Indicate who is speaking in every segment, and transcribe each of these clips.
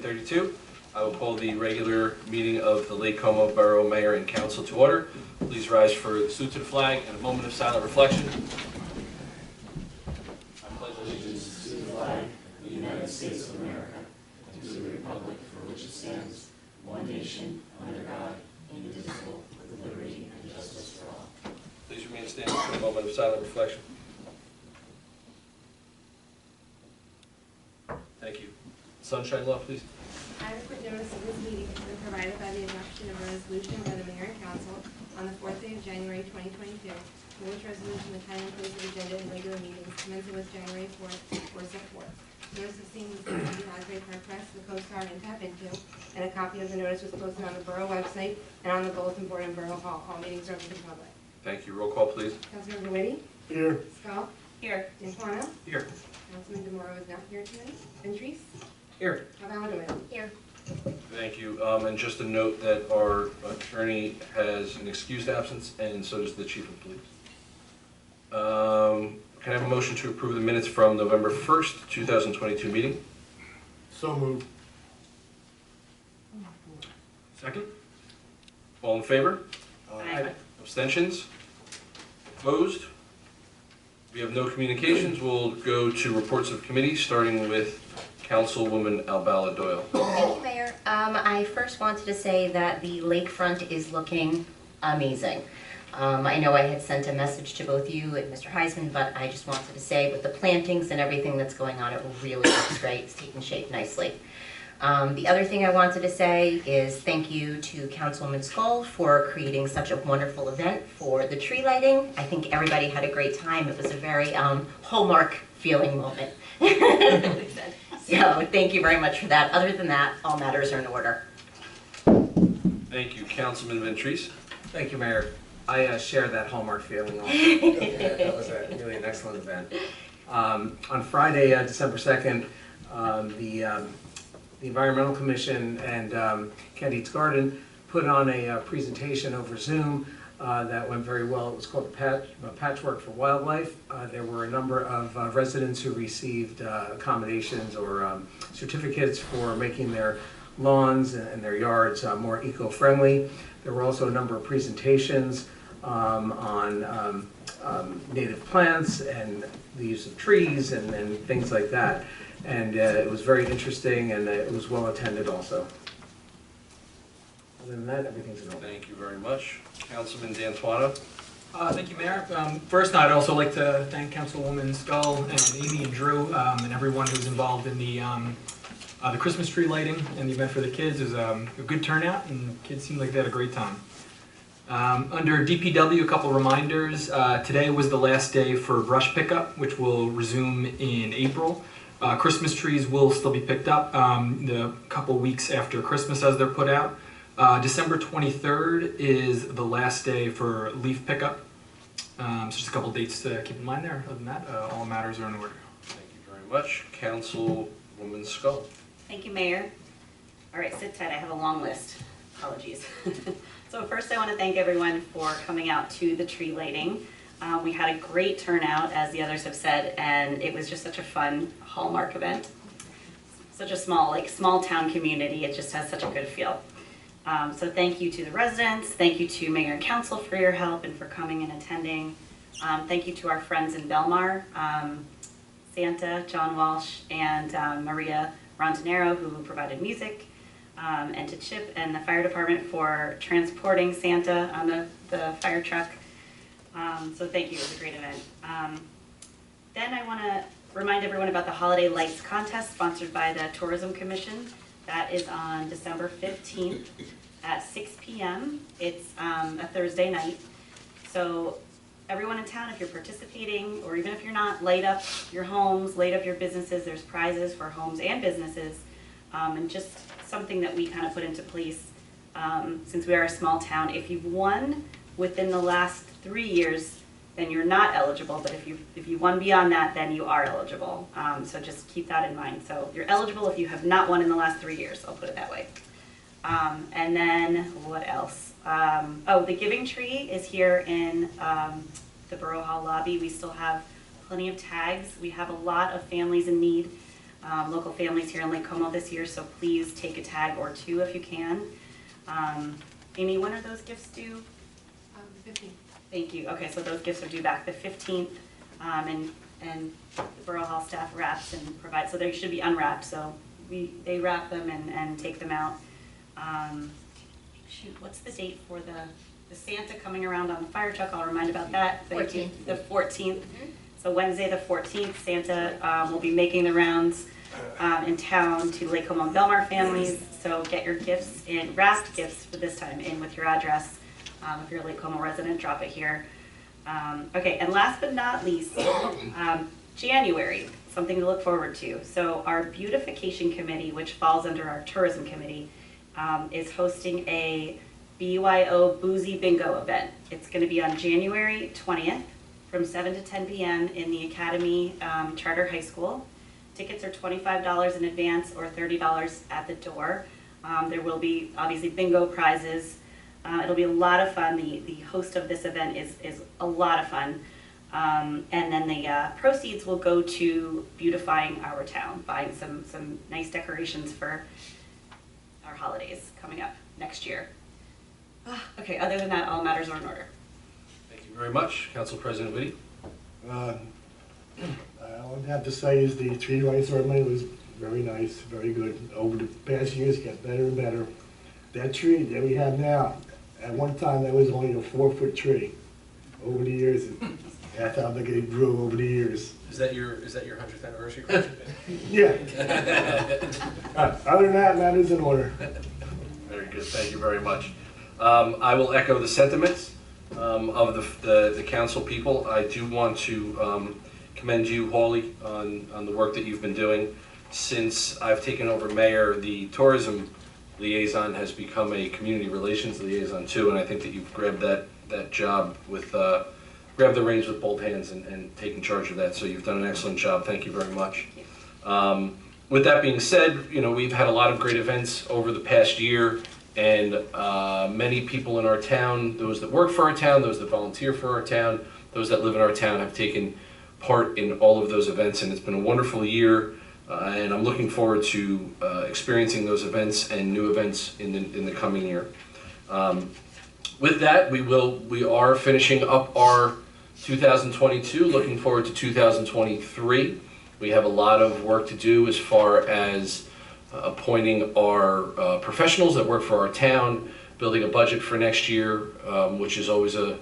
Speaker 1: 9:32. I will call the regular meeting of the Lake Como Borough Mayor and Council to order. Please rise for the salute to the flag and a moment of silent reflection. I pledge allegiance to the flag of the United States of America, and to the republic for which it stands, one nation, under God, indivisible, with liberty and justice for all. Please remain standing for a moment of silent reflection. Thank you. Sunshine Law, please.
Speaker 2: Adequate notice of this meeting has been provided by the adoption of a resolution by the Mayor and Council on the 4th day of January 2022, for which resolution the time and place of agenda and regular meetings commencing with January 4th or set forth. Notice of same was given to the Asbury Park Press, the CoStar, and Tap Into, and a copy of the notice was posted on the Borough website and on the bulletin board in Borough Hall. All meetings are open to the public.
Speaker 1: Thank you. Roll call, please.
Speaker 2: Councilmember Whitty?
Speaker 3: Here.
Speaker 2: Scull? Here. D'Antuono?
Speaker 1: Here.
Speaker 2: Councilman DeMoro is not here tonight. Ventris?
Speaker 1: Here.
Speaker 2: Calvario? Here.
Speaker 1: Thank you. And just a note that our attorney has an excused absence, and so does the chief of police. Can I have a motion to approve the minutes from November 1st, 2022 meeting?
Speaker 3: So moved.
Speaker 1: Second. All in favor?
Speaker 2: Aye.
Speaker 1: Abstentions? Opposed? We have no communications. We'll go to reports of committee, starting with Councilwoman Albala Doyle.
Speaker 4: Thank you, Mayor. I first wanted to say that the lakefront is looking amazing. I know I had sent a message to both you and Mr. Heisman, but I just wanted to say with the plantings and everything that's going on, it really looks great. It's taking shape nicely. The other thing I wanted to say is thank you to Councilwoman Scull for creating such a wonderful event for the tree lighting. I think everybody had a great time. It was a very Hallmark feeling moment. So thank you very much for that. Other than that, all matters are in order.
Speaker 1: Thank you. Councilman Ventris.
Speaker 5: Thank you, Mayor. I share that Hallmark feeling also. Yeah, that was really an excellent event. On Friday, December 2nd, the Environmental Commission and Kent Eats Garden put on a presentation over Zoom that went very well. It was called Patchwork for Wildlife. There were a number of residents who received accommodations or certificates for making their lawns and their yards more eco-friendly. There were also a number of presentations on native plants and the use of trees and things like that. And it was very interesting, and it was well attended also. Other than that, everything's in order.
Speaker 1: Thank you very much. Councilman D'Antuono.
Speaker 6: Thank you, Mayor. First, I'd also like to thank Councilwoman Scull and Amy and Drew and everyone who's involved in the Christmas tree lighting and the event for the kids. It was a good turnout, and kids seemed like they had a great time. Under DPW, a couple reminders. Today was the last day for brush pickup, which will resume in April. Christmas trees will still be picked up the couple weeks after Christmas as they're put out. December 23rd is the last day for leaf pickup. So just a couple dates to keep in mind there. Other than that, all matters are in order.
Speaker 1: Thank you very much. Councilwoman Scull.
Speaker 7: Thank you, Mayor. All right, sit tight. I have a long list. Apologies. So first I want to thank everyone for coming out to the tree lighting. We had a great turnout, as the others have said, and it was just such a fun Hallmark event. Such a small town community. It just has such a good feel. So thank you to the residents. Thank you to Mayor and Council for your help and for coming and attending. Thank you to our friends in Belmar, Santa, John Walsh, and Maria Rontanero, who provided music, and to Chip and the fire department for transporting Santa on the fire truck. So thank you, it was a great event. Then I want to remind everyone about the Holiday Lights Contest sponsored by the Tourism Commission. That is on December 15th at 6 p.m. It's a Thursday night. So everyone in town, if you're participating, or even if you're not, light up your homes, light up your businesses. There's prizes for homes and businesses, and just something that we kind of put into place since we are a small town. If you've won within the last 3 years, then you're not eligible, but if you won beyond that, then you are eligible. So just keep that in mind. So you're eligible if you have not won in the last 3 years, I'll put it that way. And then what else? Oh, the Giving Tree is here in the Borough Hall lobby. We still have plenty of tags. We have a lot of families in need local families here in Lake Como this year, so please take a tag or two if you can. Amy, when are those gifts due?
Speaker 2: 15th.
Speaker 7: Thank you. Okay, so those gifts are due back the 15th, and the Borough Hall staff wraps and provides, so they should be unwrapped, so they wrap them and take them out. Shoot, what's the date for the Santa coming around on the fire truck? I'll remind about that.
Speaker 4: 14th.
Speaker 7: The 14th. So Wednesday, the 14th, Santa will be making the rounds in town to Lake Como and Belmar families. So get your gifts in, wrapped gifts for this time, in with your address. If you're a Lake Como resident, drop it here. Okay, and last but not least, January, something to look forward to. So our beautification committee, which falls under our tourism committee, is hosting a BYO Boozy Bingo event. It's going to be on January 20th from 7 to 10 p.m. in the Academy Charter High School. Tickets are $25 in advance or $30 at the door. There will be obviously bingo prizes. It'll be a lot of fun. The host of this event is a lot of fun. And then the proceeds will go to beautifying our town, buying some nice decorations for our holidays coming up next year. Okay, other than that, all matters are in order.
Speaker 3: Thank you very much. Council President Whitty?
Speaker 8: All I have to say is the tree lighting ceremony was very nice, very good. Over the past years, it got better and better. That tree that we have now, at one time, that was only a 4-foot tree. Over the years, that's how big it grew over the years.
Speaker 3: Is that your 100th anniversary project?
Speaker 8: Yeah. Other than that, matters in order.
Speaker 3: Very good. Thank you very much. I will echo the sentiments of the council people. I do want to commend you, Hawley, on the work that you've been doing. Since I've taken over mayor, the tourism liaison has become a community relations liaison too, and I think that you've grabbed that job with grabbed the reins with both hands and taken charge of that. So you've done an excellent job. Thank you very much. With that being said, you know, we've had a lot of great events over the past year, and many people in our town, those that work for our town, those that volunteer for our town, those that live in our town, have taken part in all of those events, and it's been a wonderful year. And I'm looking forward to experiencing those events and new events in the coming year. With that, we are finishing up our 2022, looking forward to 2023. We have a lot of work to do as far as appointing our professionals that work for our town, building a budget for next year, which is always a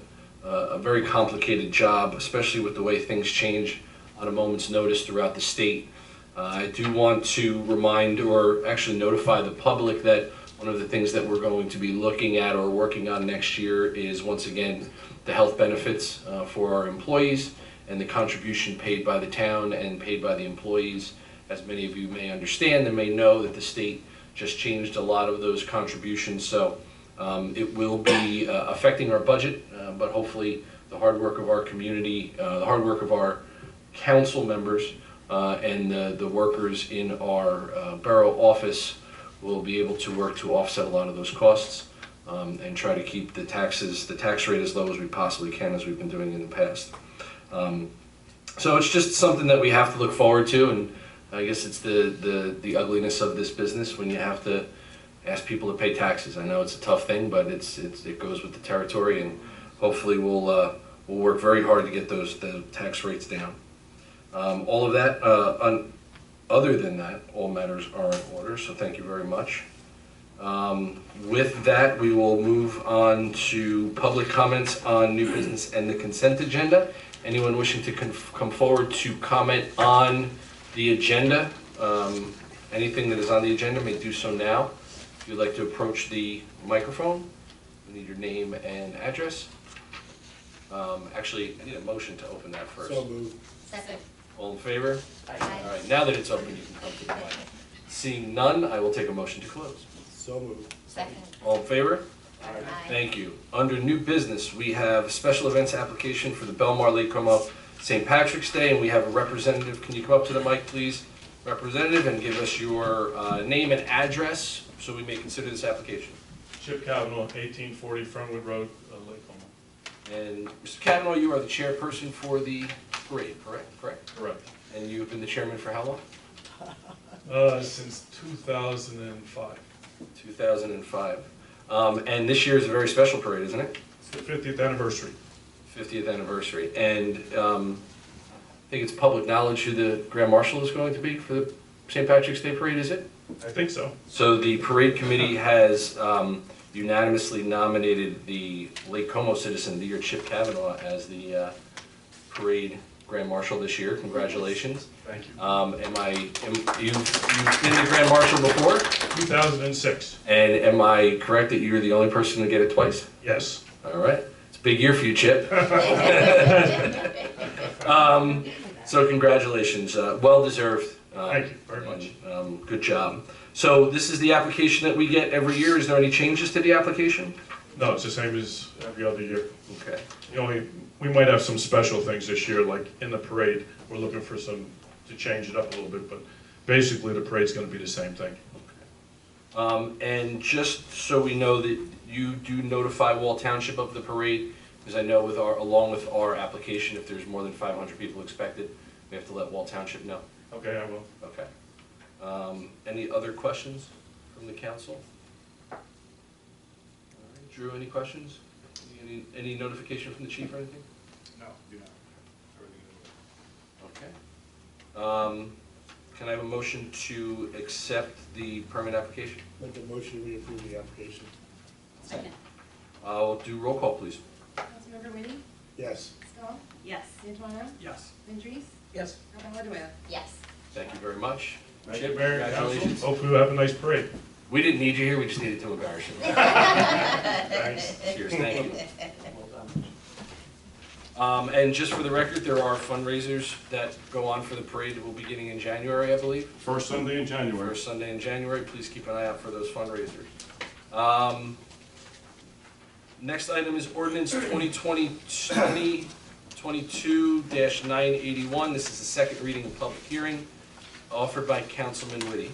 Speaker 3: very complicated job, especially with the way things change on a moment's notice throughout the state. I do want to remind, or actually notify the public, that one of the things that we're going to be looking at or working on next year is, once again, the health benefits for our employees and the contribution paid by the town and paid by the employees. As many of you may understand and may know, that the state just changed a lot of those contributions, so it will be affecting our budget, but hopefully the hard work of our community, the hard work of our council members, and the workers in our borough office will be able to work to offset a lot of those costs, and try to keep the tax rate as low as we possibly can, as we've been doing in the past. So it's just something that we have to look forward to, and I guess it's the ugliness of this business when you have to ask people to pay taxes. I know it's a tough thing, but it goes with the territory, and hopefully we'll work very hard to get the tax rates down. All of that, other than that, all matters are in order, so thank you very much. With that, we will move on to public comments on new business and the consent agenda. Anyone wishing to come forward to comment on the agenda, anything that is on the agenda, may do so now. If you'd like to approach the microphone, we need your name and address. Actually, I need a motion to open that first.
Speaker 8: So moved.
Speaker 4: Second.
Speaker 3: All in favor?
Speaker 4: Aye.
Speaker 3: All right, now that it's open, you can come to the mic. Seeing none, I will take a motion to close.
Speaker 8: So moved.
Speaker 4: Second.
Speaker 3: All in favor?
Speaker 4: Aye.
Speaker 3: Thank you. Under new business, we have a special events application for the Belmar Lake Como St. Patrick's Day, and we have a representative. Can you come up to the mic, please, representative, and give us your name and address so we may consider this application?
Speaker 9: Chip Kavanaugh, 1840 Fernwood Road, Lake Como.
Speaker 3: And Mr. Kavanaugh, you are the chairperson for the parade, correct?
Speaker 9: Correct.
Speaker 3: And you've been the chairman for how long?
Speaker 9: Since 2005.
Speaker 3: 2005. And this year is a very special parade, isn't it?
Speaker 9: It's the 50th anniversary.
Speaker 3: 50th anniversary. And I think it's public knowledge who the Grand Marshal is going to be for the St. Patrick's Day Parade, is it?
Speaker 9: I think so.
Speaker 3: So the parade committee has unanimously nominated the Lake Como Citizen of the Year, Chip Kavanaugh, as the parade Grand Marshal this year. Congratulations.
Speaker 9: Thank you.
Speaker 3: You've been the Grand Marshal before?
Speaker 9: 2006.
Speaker 3: And am I correct that you're the only person to get it twice?
Speaker 9: Yes.
Speaker 3: All right. It's a big year for you, Chip. So congratulations. Well deserved.
Speaker 9: Thank you very much.
Speaker 3: Good job. So this is the application that we get every year. Is there any changes to the application?
Speaker 9: No, it's the same as every other year.
Speaker 3: Okay.
Speaker 9: We might have some special things this year, like in the parade. We're looking for to change it up a little bit, but basically the parade's going to be the same thing.
Speaker 3: And just so we know that you do notify Wall Township of the parade, because I know along with our application, if there's more than 500 people expected, we have to let Wall Township know.
Speaker 9: Okay, I will.
Speaker 3: Okay. Any other questions from the council? All right. Drew, any questions? Any notification from the chief or anything?
Speaker 10: No, do not. Everything is
Speaker 3: Okay. Can I have a motion to accept the permit application?
Speaker 8: Make a motion, we approve the application.
Speaker 7: Second.
Speaker 3: I'll do roll call, please.
Speaker 2: Councilmember Winnie?
Speaker 8: Yes.
Speaker 2: Stahl?
Speaker 7: Yes.
Speaker 2: Antoine?
Speaker 6: Yes.
Speaker 2: Ventries?
Speaker 5: Yes.
Speaker 2: Cavaladoyle?
Speaker 4: Yes.
Speaker 3: Thank you very much.
Speaker 9: Thank
Speaker 3: Chip,
Speaker 9: you, Mayor and Council.
Speaker 3: congratulations.
Speaker 9: Hope you have a nice parade.
Speaker 3: We didn't need you here, we just needed to embarrass you.
Speaker 9: Thanks.
Speaker 3: Cheers, thank you. And just for the record, there are fundraisers that go on for the parade that will be beginning in January, I believe.
Speaker 9: First Sunday in January.
Speaker 3: First Sunday in January, please keep an eye out for those fundraisers. Next item is ordinance 2022-981. This is the second reading and public hearing, offered by Councilman Whitty.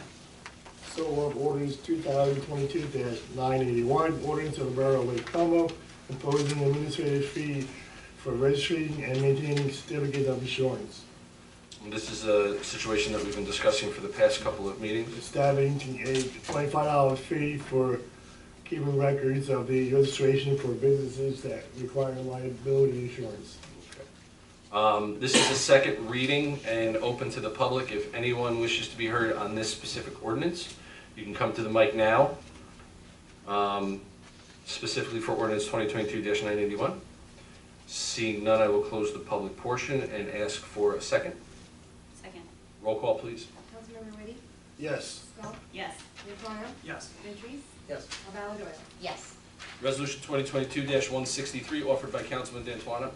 Speaker 8: So ordinance 2022-981, ordinance of the Borough of Lake Como imposing an administrative fee for registering and maintaining certificate of insurance.
Speaker 3: And this is a situation that we've been discussing for the past couple of meetings.
Speaker 8: Establishing a $25 fee for keeping records of the registration for businesses that require liability insurance.
Speaker 3: This is the second reading and open to the public. If anyone wishes to be heard on this specific ordinance, you can come to the mic now, specifically for ordinance 2022-981. Seeing none, I will close the public portion and ask for a second.
Speaker 7: Second.
Speaker 3: Roll call, please.
Speaker 2: Councilmember Whitty?
Speaker 8: Yes.
Speaker 2: Stahl?
Speaker 7: Yes.
Speaker 2: Antoine?
Speaker 6: Yes.
Speaker 2: Ventries?
Speaker 5: Yes.
Speaker 2: Cavaladoyle?
Speaker 4: Yes.
Speaker 3: Resolution 2022-163, offered by Councilman D'Antuano.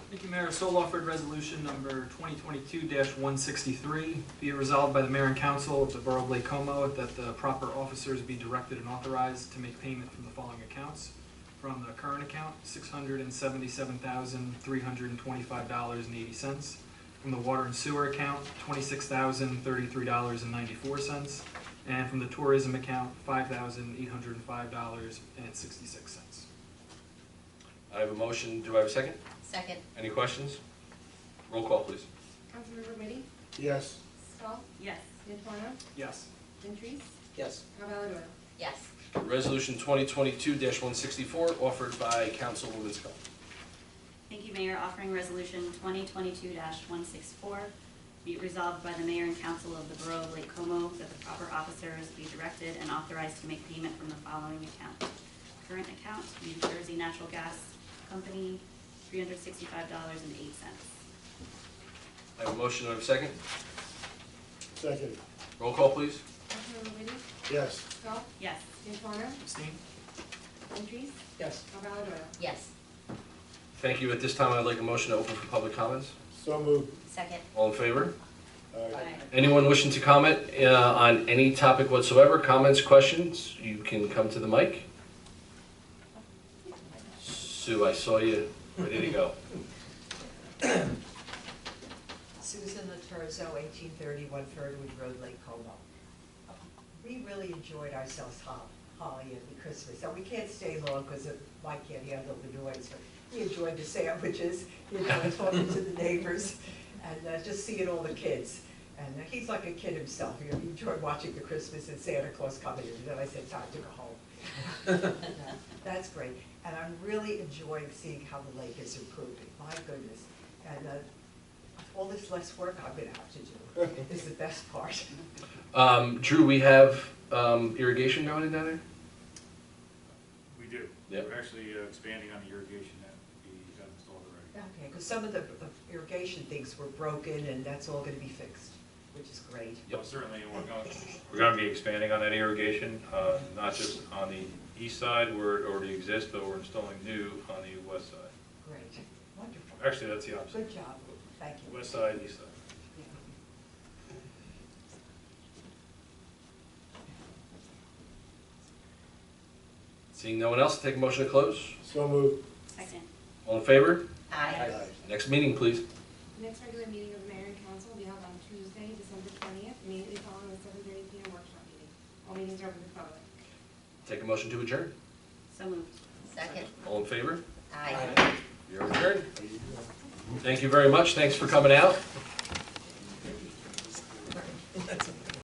Speaker 6: Thank you, Mayor. Sole offered resolution number 2022-163. Be it resolved by the Mayor and Council of the Borough of Lake Como that the proper officers be directed and authorized to make payment from the following accounts. From the current account, $677,325.80. From the water and sewer account, $26,033.94. And from the tourism account, $5,805.66.
Speaker 3: I have a motion. Do I have a second?
Speaker 4: Second.
Speaker 3: Any questions? Roll call, please.
Speaker 2: Councilmember Whitty?
Speaker 8: Yes.
Speaker 2: Stahl?
Speaker 7: Yes.
Speaker 2: Antoine?
Speaker 6: Yes.
Speaker 2: Ventries?
Speaker 5: Yes.
Speaker 2: Cavaladoyle?
Speaker 4: Yes.
Speaker 3: Resolution 2022-164, offered by Councilwoman Scull.
Speaker 7: Thank you, Mayor. Offering resolution 2022-164. Be it resolved by the Mayor and Council of the Borough of Lake Como that the proper officers be directed and authorized to make payment from the following account. Current account, New Jersey Natural Gas Company, $365.08.
Speaker 3: I have a motion. Do I have a second?
Speaker 8: Second.
Speaker 3: Roll call, please.
Speaker 2: Councilmember Whitty?
Speaker 8: Yes.
Speaker 2: Stahl?
Speaker 7: Yes.
Speaker 2: Antoine?
Speaker 6: Abstain?
Speaker 2: Ventries?
Speaker 5: Yes.
Speaker 2: Cavaladoyle?
Speaker 4: Yes.
Speaker 3: Thank you. At this time, I'd like a motion to open for public comments.
Speaker 8: So moved.
Speaker 4: Second.
Speaker 3: All in favor?
Speaker 8: Aye.
Speaker 3: Anyone wishing to comment on any topic whatsoever, comments, questions, you can come to the mic. Sue, I saw you ready to go.
Speaker 11: Susan Laterzo, 1831 Ferdwood Road, Lake Como. We really enjoyed ourselves, Holly and Christmas. And we can't stay long because Mike can't handle the noise, but we enjoyed the sandwiches, talking to the neighbors, and just seeing all the kids. And he's like a kid himself. He enjoyed watching the Christmas and Santa Claus coming in. And then I said, time to go home. That's great. And I'm really enjoying seeing how the lake is improving. My goodness. And all this less work I'm gonna have to do is the best part.
Speaker 3: Drew, we have irrigation going in down there?
Speaker 10: We do.
Speaker 3: Yep.
Speaker 10: We're actually expanding on the irrigation that we got installed already.
Speaker 11: Okay, because some of the irrigation things were broken and that's all gonna be fixed, which is great.
Speaker 10: Yep, certainly, and we're going to be expanding on that irrigation, not just on the east side where it already exists, but we're installing new on the west side.
Speaker 11: Great, wonderful.
Speaker 10: Actually, that's the opposite.
Speaker 11: Good job, thank you.
Speaker 10: West side, east side.
Speaker 3: Seeing no one else, take a motion to close.
Speaker 8: So moved.
Speaker 7: Second.
Speaker 3: All in favor?
Speaker 4: Aye.
Speaker 3: Next meeting, please.
Speaker 2: The next regular meeting of the mayor and council will be held on Tuesday, December 20th, immediately following the 7:30 PM workshop meeting. All meetings are open to the public.
Speaker 3: Take a motion to adjourn.
Speaker 7: So moved.
Speaker 4: Second.
Speaker 3: All in favor?
Speaker 4: Aye.
Speaker 3: You're adjourned. Thank you very much. Thanks for coming out.